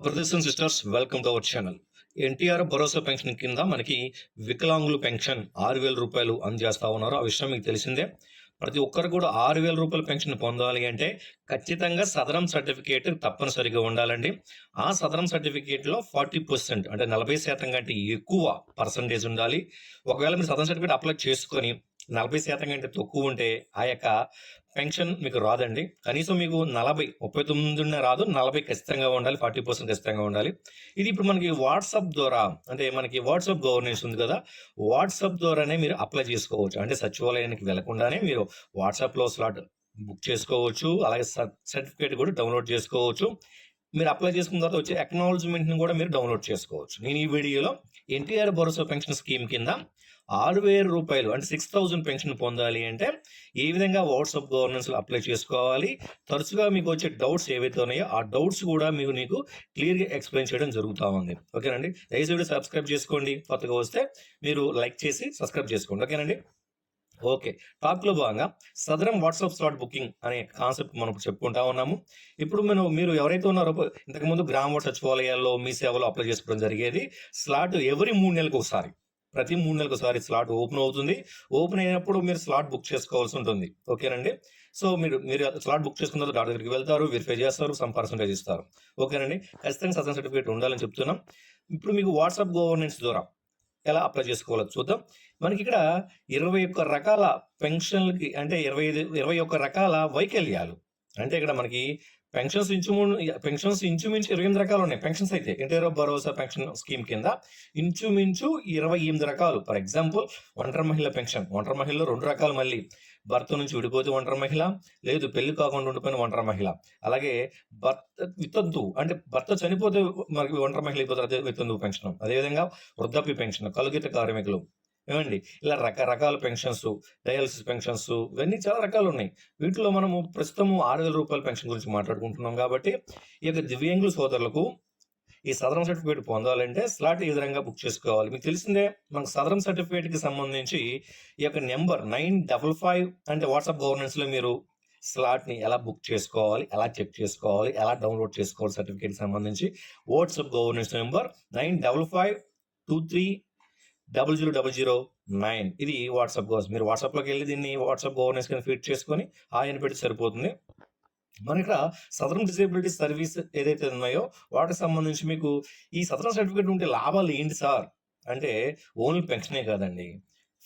Brothers and sisters, welcome to our channel. NTR Bharosa pension కింద మనకి వికలాంగులు పెన్షన్ 6,000 రూపాయలు అందజేస్తా ఉన్నారు. ఆ విషయం మీకు తెలిసిందే. ప్రతి ఒక్కరు కూడా 6,000 రూపాయల పెన్షన్ పొందాలి అంటే ఖచ్చితంగా సదరం సర్టిఫికేట్ తప్పనిసరిగా ఉండాలండి. ఆ సదరం సర్టిఫికేట్లో 40% అంటే 40% కంటే ఎక్కువ పర్సంటేజ్ ఉండాలి. ఒకవేళ మీరు సదరం సర్టిఫికేట్ అప్లై చేసుకొని 40% కంటే తక్కువ ఉంటే ఆ యొక్క పెన్షన్ మీకు రాదండి. కనీసం మీకు 39 రాదు, 40 ఖచ్చితంగా ఉండాలి, 40% ఖచ్చితంగా ఉండాలి. ఇది ఇప్పుడు మనకి వాట్సాప్ ద్వారా, అంటే మనకి వాట్సాప్ గవర్నెన్స్ ఉంది కదా, వాట్సాప్ ద్వారానే మీరు అప్లై చేసుకోవచ్చు. అంటే సచివాలయానికి వెళ్లకుండానే మీరు వాట్సాప్లో స్లాట్ బుక్ చేసుకోవచ్చు. అలాగే సర్టిఫికేట్ కూడా డౌన్లోడ్ చేసుకోవచ్చు. మీరు అప్లై చేసుకున్న తర్వాత వచ్చే అక్నాలజ్మెంట్ని కూడా మీరు డౌన్లోడ్ చేసుకోవచ్చు. నేను ఈ వీడియోలో ఎన్టీఆర్ భరోసా పెన్షన్ స్కీమ్ కింద 6,000 రూపాయలు అంటే 6,000 పెన్షన్ పొందాలి అంటే ఏ విధంగా వాట్సాప్ గవర్నెన్స్లో అప్లై చేసుకోవాలి, తరచుగా మీకు వచ్చే డౌట్స్ ఏవైతే ఉన్నాయో ఆ డౌట్స్ కూడా మీకు క్లియర్గా ఎక్స్ప్లెయిన్ చేయడం జరుగుతూ ఉంది. ఓకేనండి, దయచేసి సబ్స్క్రైబ్ చేసుకోండి. కొత్తగా వస్తే మీరు లైక్ చేసి సబ్స్క్రైబ్ చేసుకోండి. ఓకేనండి. ఓకే, టాక్లో భాగంగా సదరం వాట్సాప్ స్లాట్ బుకింగ్ అనే కాన్సెప్ట్ మనం చెప్పుకుంటా ఉన్నాము. ఇప్పుడు మీరు ఎవరైతే ఉన్నారో ఇంతకుముందు గ్రామ సచివాలయాల్లో మీ సేవలో అప్లై చేసుకోవడం జరిగేది. స్లాట్ ఎవరి 3 నెలలకు ఒకసారి, ప్రతి 3 నెలలకు ఒకసారి స్లాట్ ఓపెన్ అవుతుంది. ఓపెన్ అయినప్పుడు మీరు స్లాట్ బుక్ చేసుకోవాల్సి ఉంటుంది. ఓకేనండి. సో మీరు స్లాట్ బుక్ చేసుకున్న తర్వాత డాక్టర్ దగ్గరికి వెళ్తారు, వెరిఫై చేస్తారు, సమ్ పర్సెంటేజ్ ఇస్తారు. ఓకేనండి. ఖచ్చితంగా సదరం సర్టిఫికేట్ ఉండాలని చెప్తున్నాం. ఇప్పుడు మీకు వాట్సాప్ గవర్నెన్స్ ద్వారా ఎలా అప్లై చేసుకోవాలో చూద్దాం. మనకి ఇక్కడ 21 రకాల పెన్షన్లకి, అంటే 21 రకాల వైకల్యాలు, అంటే ఇక్కడ మనకి పెన్షన్స్ ఇంచుమించు 28 రకాలు ఉన్నాయి. పెన్షన్స్ అయితే ఎన్టీఆర్ భరోసా పెన్షన్ స్కీమ్ కింద ఇంచుమించు 28 రకాలు. ఫర్ ఎగ్జాంపుల్, ఒంటరి మహిళ పెన్షన్, ఒంటరి మహిళలో 2 రకాలు. మళ్ళీ భర్త నుంచి విడిపోతే ఒంటరి మహిళ, లేదు పెళ్లి కాకుండా ఉండిపోయిన ఒంటరి మహిళ. అలాగే వితంతువు, అంటే భర్త చనిపోతే మనకి ఒంటరి మహిళ అయిపోతారు, అదే వితంతువు పెన్షన్. అదేవిధంగా వృద్ధాప్య పెన్షన్, కలుగిత కార్మికులు, ఏమండి ఇలా రకరకాల పెన్షన్స్, డయాలసిస్ పెన్షన్స్, ఇవన్నీ చాలా రకాలు ఉన్నాయి. వీటిలో మనము ప్రస్తుతం 6,000 రూపాయల పెన్షన్ గురించి మాట్లాడుకుంటున్నాం. కాబట్టి ఈ యొక్క దివ్యాంగుల సోదరులకు ఈ సదరం సర్టిఫికేట్ పొందాలంటే స్లాట్ ఏ విధంగా బుక్ చేసుకోవాలి మీకు తెలిసిందే. మనకు సదరం సర్టిఫికేట్కి సంబంధించి ఈ యొక్క నెంబర్ 955 అంటే వాట్సాప్ గవర్నెన్స్లో మీరు స్లాట్ని ఎలా బుక్ చేసుకోవాలి, ఎలా చెక్ చేసుకోవాలి, ఎలా డౌన్లోడ్ చేసుకోవాలి, సర్టిఫికేట్కి సంబంధించి వాట్సాప్ గవర్నెన్స్ నెంబర్ 95523000009. ఇది వాట్సాప్ గవర్నెన్స్. మీరు వాట్సాప్లోకి వెళ్ళి దీన్ని వాట్సాప్ గవర్నెన్స్ కింద ఫీడ్ చేసుకొని ఆయన పెట్టి సరిపోతుంది. మన ఇక్కడ సదరం డిసేబిలిటీ సర్వీస్ ఏదైతే ఉన్నాయో వాటికి సంబంధించి మీకు ఈ సదరం సర్టిఫికేట్ ఉంటే లాభాలు ఏంటి సార్ అంటే, ఓన్లీ పెన్షనే కాదండి,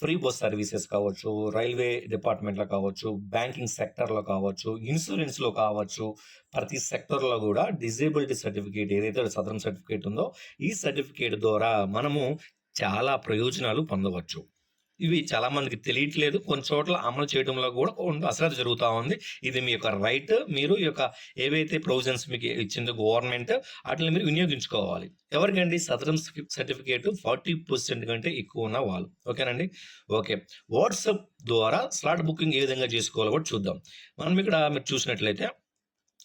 ఫ్రీ బస్ సర్వీసెస్ కావచ్చు, రైల్వే డిపార్ట్మెంట్లో కావచ్చు, బ్యాంకింగ్ సెక్టర్లో కావచ్చు, ఇన్సూరెన్స్లో కావచ్చు, ప్రతి సెక్టర్లో కూడా డిజేబిలిటీ సర్టిఫికేట్ ఏదైతే సదరం సర్టిఫికేట్ ఉందో ఈ సర్టిఫికేట్ ద్వారా మనము చాలా ప్రయోజనాలు పొందవచ్చు. ఇవి చాలా మందికి తెలియట్లేదు. కొన్ని చోట్ల అమలు చేయడంలో కూడా కొంత అశ్రద్ధ జరుగుతూ ఉంది. ఇది మీ యొక్క రైట్. మీరు ఈ యొక్క ఏవైతే ప్రొవిజన్స్ మీకు ఇచ్చిందో గవర్నమెంట్, వాటిని మీరు వినియోగించుకోవాలి. ఎవరికండి? సదరం సర్టిఫికేట్ 40% కంటే ఎక్కువ ఉన్న వాళ్ళు. ఓకేనండి. ఓకే, వాట్సాప్ ద్వారా స్లాట్ బుకింగ్ ఏ విధంగా చేసుకోవాలో కూడా చూద్దాం. మనం ఇక్కడ మీరు చూసినట్లయితే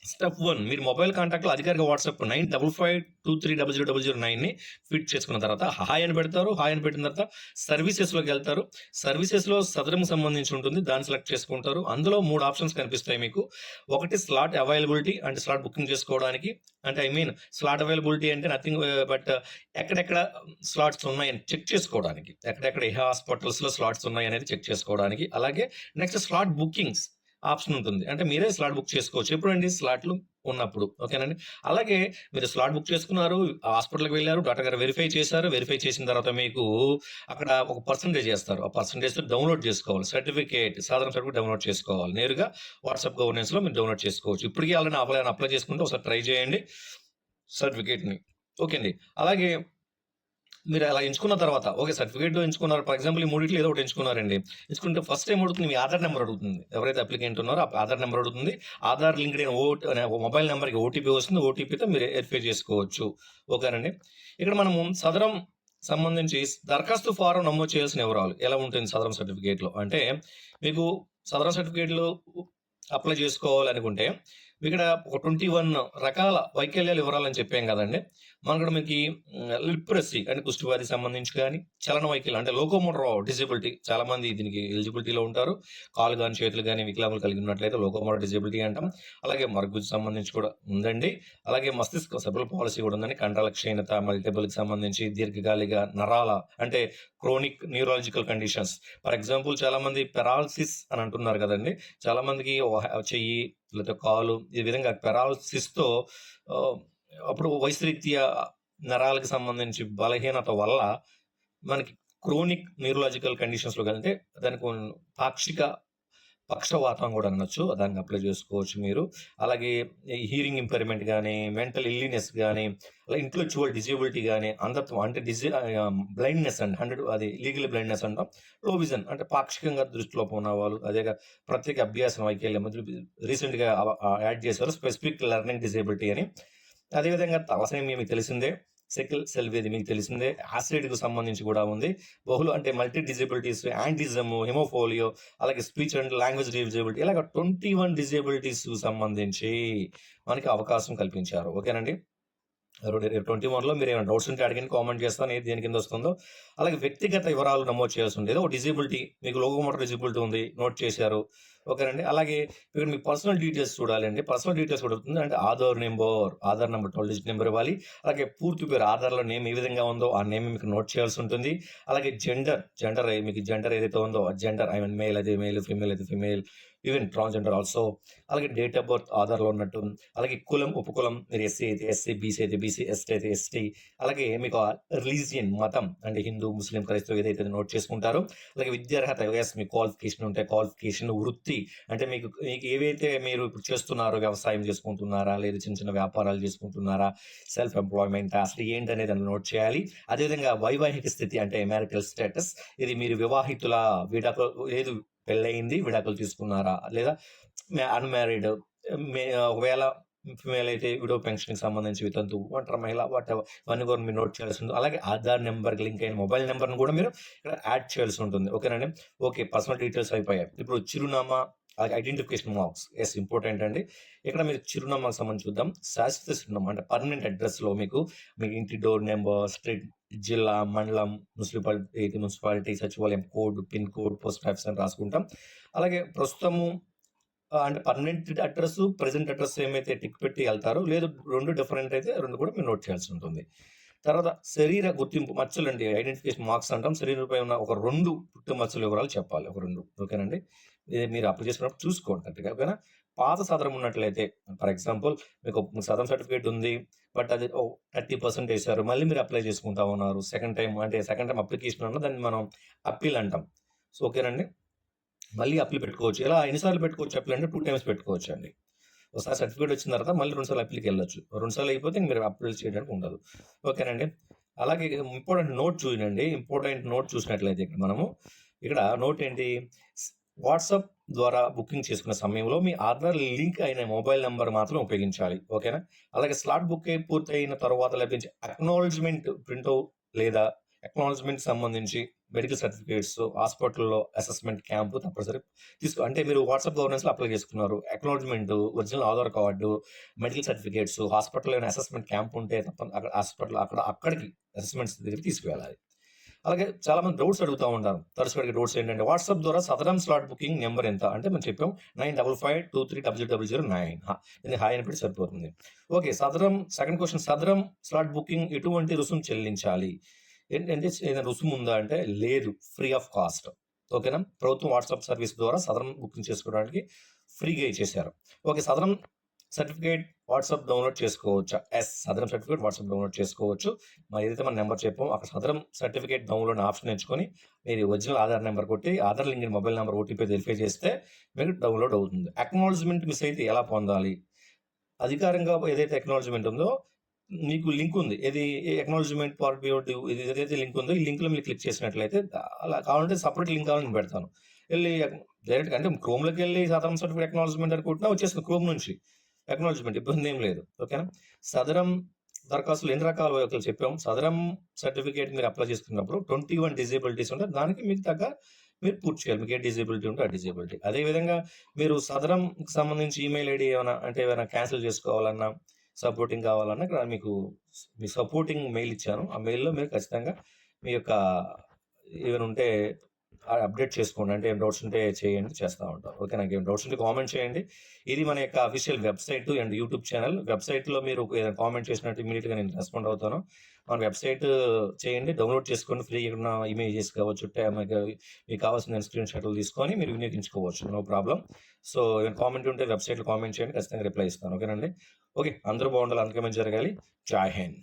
స్టెప్ 1, మీరు మొబైల్ కాంటాక్ట్లో అధికారిక వాట్సాప్ 9552300009ని ఫిట్ చేసుకున్న తర్వాత హాయ్ అని పెడతారు. హాయ్ అని పెట్టిన తర్వాత సర్వీసెస్లోకి వెళ్తారు. సర్వీసెస్లో సదరంకి సంబంధించి ఉంటుంది, దాన్ని సెలెక్ట్ చేసుకుంటారు. అందులో 3 ఆప్షన్స్ కనిపిస్తాయి మీకు. ఒకటి స్లాట్ అవైలబిలిటీ, అంటే స్లాట్ బుకింగ్ చేసుకోవడానికి, అంటే స్లాట్ అవైలబిలిటీ అంటే నథింగ్ బట్ ఎక్కడెక్కడ స్లాట్స్ ఉన్నాయని చెక్ చేసుకోవడానికి, ఎక్కడెక్కడ ఏ హాస్పిటల్స్లో స్లాట్స్ ఉన్నాయి అనేది చెక్ చేసుకోవడానికి. అలాగే నెక్స్ట్ స్లాట్ బుకింగ్స్ ఆప్షన్ ఉంటుంది, అంటే మీరే స్లాట్ బుక్ చేసుకోవచ్చు. ఎప్పుడండి? స్లాట్లు ఉన్నప్పుడు. ఓకేనండి. అలాగే మీరు స్లాట్ బుక్ చేసుకున్నారు, హాస్పిటల్కి వెళ్ళారు, డాక్టర్ గారు వెరిఫై చేశారు. వెరిఫై చేసిన తర్వాత మీకు అక్కడ ఒక పర్సంటేజ్ చేస్తారు. ఆ పర్సంటేజ్ డౌన్లోడ్ చేసుకోవాలి. సాధారణ సర్టిఫికేట్ డౌన్లోడ్ చేసుకోవాలి. నేరుగా వాట్సాప్ గవర్నెన్స్లో మీరు డౌన్లోడ్ చేసుకోవచ్చు. ఇప్పటికీ అలానే అప్లై చేసుకుంటే ఒకసారి ట్రై చేయండి సర్టిఫికేట్ని. ఓకే అండి. అలాగే మీరు అలా ఎంచుకున్న తర్వాత, ఓకే సర్టిఫికేట్ ఎంచుకున్నారు, ఫర్ ఎగ్జాంపుల్ ఈ మూడిట్లో ఏదో ఒకటి ఎంచుకున్నారండి. ఎంచుకుంటే ఫస్ట్ టైం అడుగుతుంది మీ ఆధార్ నెంబర్ అడుగుతుంది. ఎవరైతే అప్లికెంట్ ఉన్నారో ఆధార్ నెంబర్ అడుగుతుంది. ఆధార్ లింక్డ్ అయిన మొబైల్ నెంబర్కి ఓటీపీ వస్తుంది. ఓటీపీతో మీరు వెరిఫై చేసుకోవచ్చు. ఓకేనండి. ఇక్కడ మనము సదరం సంబంధించి దరఖాస్తు ఫారం నమోదు చేయాల్సిన వివరాలు ఎలా ఉంటుంది సదరం సర్టిఫికేట్లో అంటే, మీకు సదరం సర్టిఫికేట్లు అప్లై చేసుకోవాలనుకుంటే ఇక్కడ ఒక 21 రకాల వైకల్యాల వివరాలని చెప్పాం కదండీ! మనకిక్కడ మీకి లిప్రసీ అంటే కుష్ఠవ్యాధికి సంబంధించి గాని, చలన వైకల్యం అంటే లోకోమోటర్ డిజేబిలిటీ చాలామంది దీనికి ఎలిజిబిలిటీలో ఉంటారు. కాళ్ళు గాని, చేతులు గాని వికలాంగులు కలిగి ఉన్నట్లయితే లోకోమోటర్ డిజేబిలిటీ అంటాం. అలాగే మరుగుజ్జు సంబంధించి కూడా ఉందండి. అలాగే మస్తిష్క సెరెబ్రల్ పాలిసీ కూడా ఉందండి. కండరాల క్షీణత, మల్టిపుల్‌కి సంబంధించి దీర్ఘకాలిక నరాల అంటే chronic neurological conditions. For example చాలామంది పెరాలిసిస్ అని అంటున్నారు కదండీ! చాలామందికి చెయ్యి లేకపోతే కాలు ఈ విధంగా పెరాలిసిస్‌తో ఆహ్, అప్పుడు వయసు రీత్యా నరాలకు సంబంధించి బలహీనత వల్ల మనకి క్రోనిక్ న్యూరలాజికల్ కండిషన్స్‌లో అంటే దానికి పాక్షిక పక్షవాతం గూడా అనొచ్చు. దానికి అప్లై జేసుకోవచ్చు మీరు. అలాగే ఈ హియరింగ్ ఇంపైర్‌మెంట్ గాని, మెంటల్ ఇల్లీనెస్ గాని, అలా ఇంటలెక్చువల్ డిజేబిలిటీ గాని, అంధత్వం అంటే బ్లైండ్‌నెస్ అండి. 100 అది లీగల్ బ్లైండ్‌నెస్ అంటాం. లో విజన్ అంటే పాక్షికంగా దృష్టిలోపం ఉన్నవాళ్ళు, అదేగా ప్రత్యేక అభ్యాస వైకల్యం రీసెంట్‌గా యాడ్ చేశారు స్పెసిఫిక్ లెర్నింగ్ డిజేబిలిటీ అని. అదేవిధంగా తలసేమియా మీకు తెలిసిందే. సికిల్ సెల్ వ్యాధి మీకు తెలిసిందే. యాసిడ్‌కి సంబంధించి కూడా ఉంది. అంటే మల్టీ డిజేబిలిటీస్, యాంటిజం, హిమోఫోలియో, అలాగే స్పీచ్ అండ్ లాంగ్వేజ్ డిజేబిలిటీ ఇలాగ 21 డిజేబిలిటీస్‌కి సంబంధించి మనకి అవకాశం కల్పించారు. ఓకేనండి. 21లో మీరేమైనా డౌట్స్ ఉంటే అడగండి. కామెంట్ చేస్తాను. ఏది దేని కింద వస్తుందో. అలాగే వ్యక్తిగత వివరాలు నమోదు చేయాల్సి ఉండేది. ఒక డిజేబిలిటీ మీకు లోకోమోటర్ డిజేబిలిటీ ఉంది. నోట్ చేశారు. ఓకేనండి. అలాగే ఇక్కడ మీ పర్సనల్ డీటెయిల్స్ చూడాలండి. పర్సనల్ డీటెయిల్స్ కూడా అవుతుంది. అంటే ఆధార్ నంబర్ 12 డిజిట్ నంబర్ ఇవ్వాలి. అలాగే పూర్తి పేరు ఆధార్‌లో నేమ్ ఏ విధంగా ఉందో ఆ నేమ్ మీకు నోట్ చేయాల్సి ఉంటుంది. అలాగే మీకు జెండర్ ఏదైతే ఉందో ఆ జెండర్ ఐ మీన్ మేల్ అయితే మేల్, ఫీమేల్ అయితే ఫీమేల్, ఈవెన్ ట్రాన్స్‌జెండర్ ఆల్సో. అలాగే డేట్ ఆఫ్ బర్త్ ఆధార్‌లో ఉన్నట్టు. అలాగే కులం, ఉపకులం మీరు ఎస్సీ అయితే ఎస్సీ, బీసీ అయితే బీసీ, ఎస్టీ అయితే ఎస్టీ. అలాగే మీకు రిలీజియన్ మతం అంటే హిందూ, ముస్లిం, క్రైస్తవ ఏదైతే నోట్ చేసుకుంటారో. అలాగే విద్యార్హత మీ క్వాలిఫికేషన్ ఉంటే క్వాలిఫికేషన్, వృత్తి అంటే మీకు మీకు ఏవైతే మీరు ఇప్పుడు చేస్తున్నారో వ్యవసాయం చేసుకుంటున్నారా? లేదా చిన్న చిన్న వ్యాపారాలు చేసుకుంటున్నారా? సెల్ఫ్ ఎంప్లాయ్‌మెంటా? అసలు ఏంటనేది అందులో నోట్ చేయాలి. అదేవిధంగా వైవాహిక స్థితి అంటే మ్యారిటల్ స్టేటస్ ఇది మీరు వివాహితులా? లేదు పెళ్లయింది విడాకులు తీసుకున్నారా? లేదా అన్‌మ్యారీడ్ ఒకవేళ ఫీమేల్ అయితే విడో పెన్షన్‌కి సంబంధించి వితంతువు, ఒంటరి మహిళ వాటెవర్ ఇవన్నీ కూడా మీరు నోట్ చేయాల్సి ఉంటుంది. అలాగే ఆధార్ నంబర్‌కి లింక్ అయిన మొబైల్ నంబర్‌ని కూడా మీరు ఇక్కడ యాడ్ చేయాల్సి ఉంటుంది. ఓకేనండి. ఓకే. పర్సనల్ డీటెయిల్స్ అయిపోయాయి. ఇప్పుడు చిరునామా ఐడెంటిఫికేషన్ మార్క్స్ ఇంపార్టెంట్ అండి. ఇక్కడ మీరు చిరునామాకు సంబంధించి చూద్దాం. శాశ్వత చిరునామా అంటే పర్మనెంట్ అడ్రెస్‌లో మీకు మీ ఇంటి డోర్ నంబర్, స్ట్రీట్, జిల్లా, మండలం, మున్సిపాలిటీ, సచివాలయం code, pin code, post office అని రాసుకుంటాం. అలాగే ప్రస్తుతము అంటే పర్మనెంట్ అడ్రెస్, ప్రెజెంట్ అడ్రెస్ ఏమైతే టిక్ పెట్టి ఎళ్తారో లేదు 2 డిఫరెంట్ అయితే 2 కూడా మీరు నోట్ చేయాల్సి ఉంటుంది. తర్వాత శరీర గుర్తింపు మచ్చలండి. ఐడెంటిఫికేషన్ మార్క్స్ అంటాం. శరీరంపై ఉన్న ఒక 2 పుట్టు మచ్చల వివరాలు చెప్పాలి. ఒక 2 ఓకేనండి. ఇది మీరు అప్లై చేసుకున్నప్పుడు చూసుకోండి కరెక్ట్‌గా. ఓకేనా. పాత సదరం ఉన్నట్లయితే ఫర్ ఎగ్జాంపుల్ మీకు సదరం సర్టిఫికేట్ ఉంది. బట్ అది 30% ఏసారు. మళ్ళీ మీరు అప్లై చేసుకుంటా ఉన్నారు. సెకండ్ టైమ్ అప్లికేషన్ అన్నా దాన్ని మనం అప్పీల్ అంటాం. సో, ఓకేనండి. మళ్ళీ అప్పీల్ పెట్టుకోవచ్చు. ఇలా ఎన్ని సార్లు పెట్టుకోవచ్చు అప్పీల్ అంటే 2 టైమ్స్ పెట్టుకోవచ్చండి. ఒకసారి సర్టిఫికేట్ వచ్చిన తర్వాత మళ్ళీ 2 సార్లు అప్పీల్‌కెళ్ళొచ్చు. 2 సార్లు అయిపోతే మీరు అప్పీల్ చేయడానికి ఉండదు. ఓకేనండి. అలాగే ఇంపార్టెంట్ నోట్ చూసినట్లయితే ఇక్కడ మనము ఇక్కడ నోట్ ఏంటి? వాట్సాప్ ద్వారా బుకింగ్ చేసుకున్న సమయంలో మీ ఆధార్ లింక్ అయిన మొబైల్ నంబర్ మాత్రం ఉపయోగించాలి. ఓకేనా? అలాగే స్లాట్ బుకింగ్ పూర్తయిన తర్వాత లభించే అక్నాలెడ్జ్‌మెంట్ ప్రింటౌట్ లేదా అక్నాలెడ్జ్‌మెంట్‌కి సంబంధించి మెడికల్ సర్టిఫికేట్స్, హాస్పిటల్‌లో అసెస్మెంట్ క్యాంప్ తప్పనిసరి అంటే మీరు వాట్సాప్ గవర్నెన్స్‌లో అప్లై చేసుకున్నారు. Acknowledgement, original Aadhaar card, medical certificates, హాస్పిటల్‌లో ఏమైనా అసెస్మెంట్ క్యాంప్ ఉంటే అక్కడికి అసెస్మెంట్స్ దగ్గరికి తీసుకువెళ్ళాలి. అలాగే చాలామంది డౌట్స్ అడుగుతా ఉంటారు. తరచుగా అడిగే డౌట్స్ ఏంటంటే వాట్సాప్ ద్వారా సదరం స్లాట్ బుకింగ్ నెంబర్ ఎంత? అంటే మనం చెప్పాం 9552300009 ఇది హాయ్ అని పెడితే సరిపోతుంది. ఓకే. సెకండ్ క్వెషన్ సదరం స్లాట్ బుకింగ్ ఎటువంటి రుసుము చెల్లించాలి? ఏంటంటే ఏదైనా రుసుము ఉందా అంటే లేదు. Free of cost. ఓకేనా. ప్రభుత్వం వాట్సాప్ సర్వీస్ ద్వారా సదరం బుకింగ్ చేసుకోవడానికి ఫ్రీగా ఇచ్చేశారు. ఓకే. సదరం సర్టిఫికేట్ వాట్సాప్ డౌన్లోడ్ చేసుకోవచ్చా? సదరం సర్టిఫికేట్ వాట్సాప్ డౌన్లోడ్ చేసుకోవచ్చు. ఏదైతే మన నెంబర్ చెప్పామో అక్కడ సదరం సర్టిఫికేట్ డౌన్లోడ్ ఆప్షన్ ఎంచుకొని మీరు ఒరిజినల్ ఆధార్ నెంబర్ కొట్టి Aadhaar link mobile number OTP verify చేస్తే మీకు డౌన్లోడ్ అవుతుంది. అక్నాలెడ్జ్‌మెంట్ మిస్ అయితే ఎలా పొందాలి? అధికారికంగా ఏదైతే అక్నాలెడ్జ్‌మెంట్ ఉందో మీకు లింక్ ఉంది. అక్నాలెడ్జ్‌మెంట్ ఫార్ ఇది ఏదైతే లింక్ ఉందో ఈ లింక్‌లో మీరు క్లిక్ చేసినట్లయితే అలా కావాలంటే సెపరేట్ లింక్ కావాలని నేను పెడతాను. డైరెక్ట్‌గా అంటే క్రోమ్‌లోకెళ్ళి సదరం సర్టిఫికేట్ అక్నాలెడ్జ్‌మెంట్ అని కొట్టినా వచ్చేస్తుంది క్రోమ్ నుంచి. అక్నాలెడ్జ్‌మెంట్ ఇబ్బంది ఏం లేదు. ఓకేనా. సదరం దరఖాస్తులు ఎన్ని రకాల చెప్పాం. సదరం సర్టిఫికేట్ మీరు అప్లై చేసుకున్నప్పుడు 21 డిజేబిలిటీస్ ఉంటాయి. దానికి మీకు తగ్గ మీరు పూర్తి చేయాలి. మీకు ఏ డిజేబిలిటీ ఉంటే ఆ డిజేబిలిటీ. అదేవిధంగా మీరు సదరంకి సంబంధించి ఈమెయిల్ ఐడీ ఏమైనా క్యాన్సిల్ చేసుకోవాలన్నా, సపోర్టింగ్ కావాలన్నా ఇక్కడ మీకు మీ సపోర్టింగ్ మెయిల్ ఇచ్చాను. ఆ మెయిల్‌లో మీరు ఖచ్చితంగా మీ యొక్క ఏమైనా ఉంటే అప్డేట్ చేసుకోండి. అంటే ఏం డౌట్స్ ఉంటే చేయండి. చేస్తా ఉంటాం. ఓకేనా? ఇంకేం డౌట్స్ ఉంటే కామెంట్ చేయండి. ఇది మన యొక్క official website and YouTube channel. వెబ్‌సైట్‌లో మీరు ఏదైనా కామెంట్ చేసినట్టు ఇమ్మీడియేట్‌గా నేను రెస్పాండ్ అవుతాను. మన వెబ్‌సైట్ చేయండి. డౌన్‌లోడ్ చేసుకోండి. ఫ్రీగా ఉన్న ఇమేజెస్ కావచ్చు, మీకు కావాల్సిన స్క్రీన్ షాట్లు తీసుకొని మీరు వినియోగించుకోవచ్చు. No problem. సో, ఏమైనా కామెంట్ ఉంటే వెబ్‌సైట్‌లో కామెంట్ చేయండి. ఖచ్చితంగా రిప్లై ఇస్తాను. ఓకేనండి? ఓకే. అందరూ బాగుండాలి. అందరికీ మంచి జరగాలి. జై హింద్.